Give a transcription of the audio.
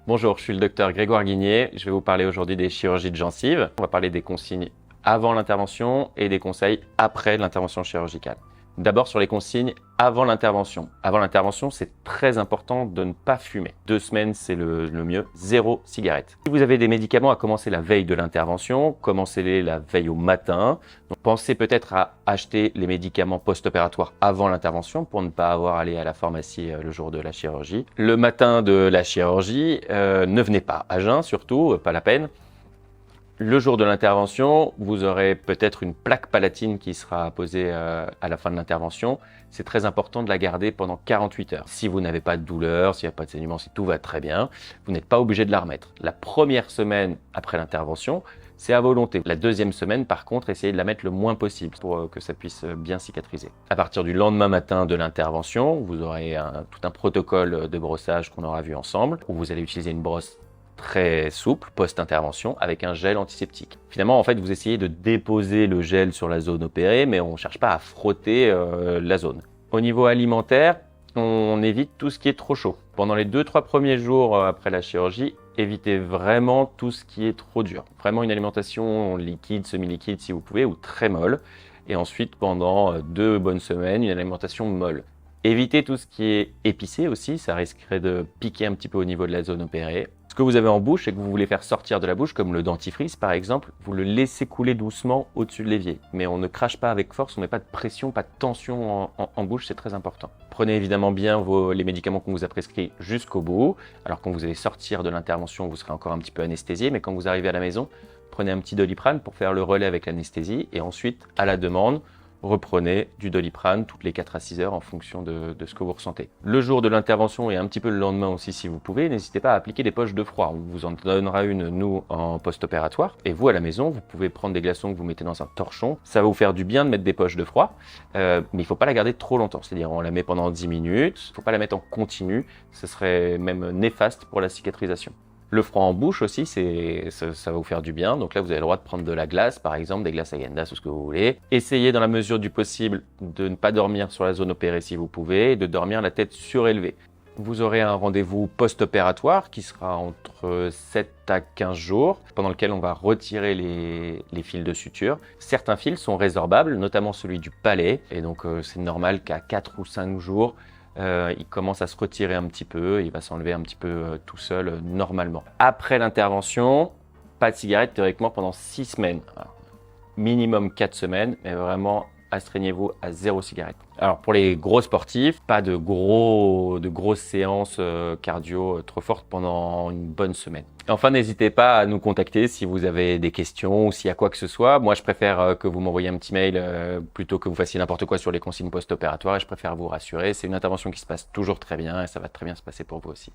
Bonjour, je suis le docteur Grégoire Guigné. Je vais vous parler aujourd'hui des chirurgies de gencives. On va parler des consignes avant l'intervention et des conseils après l'intervention chirurgicale. D'abord sur les consignes avant l'intervention. Avant l'intervention, c'est très important de ne pas fumer. 2 semaines, c'est le mieux. 0 cigarette. Si vous avez des médicaments à commencer la veille de l'intervention, commencez-les la veille au matin. Donc, pensez peut-être à acheter les médicaments post-opératoires avant l'intervention pour ne pas avoir à aller à la pharmacie le jour de la chirurgie. Le matin de la chirurgie, ne venez pas à jeun surtout, pas la peine. Le jour de l'intervention, vous aurez peut-être une plaque palatine qui sera posée à la fin de l'intervention. C'est très important de la garder pendant 48 heures. Si vous n'avez pas de douleur, s'il n'y a pas de saignement, si tout va très bien, vous n'êtes pas obligé de la remettre. La première semaine après l'intervention, c'est à volonté. La deuxième semaine, par contre, essayez de la mettre le moins possible pour que ça puisse bien cicatriser. À partir du lendemain matin de l'intervention, vous aurez tout un protocole de brossage qu'on aura vu ensemble, où vous allez utiliser une brosse très souple post-intervention avec un gel antiseptique. Finalement, en fait, vous essayez de déposer le gel sur la zone opérée, mais on ne cherche pas à frotter la zone. Au niveau alimentaire, on évite tout ce qui est trop chaud. Pendant les 2-3 premiers jours après la chirurgie, évitez vraiment tout ce qui est trop dur. Vraiment une alimentation liquide, semi-liquide si vous pouvez, ou très molle. Et ensuite, pendant 2 bonnes semaines, une alimentation molle. Évitez tout ce qui est épicé aussi, ça risquerait de piquer un petit peu au niveau de la zone opérée. Ce que vous avez en bouche et que vous voulez faire sortir de la bouche, comme le dentifrice par exemple, vous le laissez couler doucement au-dessus de l'évier. Mais on ne crache pas avec force, on ne met pas de pression, pas de tension en bouche, c'est très important. Prenez évidemment bien les médicaments qu'on vous a prescrits jusqu'au bout. Alors quand vous allez sortir de l'intervention, vous serez encore un petit peu anesthésié, mais quand vous arrivez à la maison, prenez un petit Doliprane pour faire le relais avec l'anesthésie et ensuite, à la demande, reprenez du Doliprane toutes les 4 à 6 heures en fonction de ce que vous ressentez. Le jour de l'intervention et un petit peu le lendemain aussi si vous pouvez, n'hésitez pas à appliquer des poches de froid. On vous en donnera une, nous, en post-opératoire. Et vous, à la maison, vous pouvez prendre des glaçons que vous mettez dans un torchon. Ça va vous faire du bien de mettre des poches de froid, mais il ne faut pas la garder trop longtemps. C'est-à-dire on la met pendant 10 minutes, il ne faut pas la mettre en continu, ce serait même néfaste pour la cicatrisation. Le froid en bouche aussi, ça va vous faire du bien. Donc là, vous avez le droit de prendre de la glace, par exemple, des glaces Häagen-Dazs ou ce que vous voulez. Essayez dans la mesure du possible de ne pas dormir sur la zone opérée si vous pouvez, et de dormir la tête surélevée. Vous aurez un rendez-vous post-opératoire qui sera entre 7 à 15 jours, pendant lequel on va retirer les fils de suture. Certains fils sont résorbables, notamment celui du palais, et donc c'est normal qu'à 4 ou 5 jours, il commence à se retirer un petit peu, il va s'enlever un petit peu tout seul normalement. Après l'intervention, pas de cigarette théoriquement pendant 6 semaines. Alors, minimum 4 semaines, mais vraiment astreignez-vous à 0 cigarette. Alors pour les gros sportifs, pas de grosses séances cardio trop fortes pendant une bonne semaine. Enfin, n'hésitez pas à nous contacter si vous avez des questions ou s'il y a quoi que ce soit. Moi, je préfère que vous m'envoyiez un petit mail plutôt que vous fassiez n'importe quoi sur les consignes post-opératoires et je préfère vous rassurer. C'est une intervention qui se passe toujours très bien et ça va très bien se passer pour vous aussi.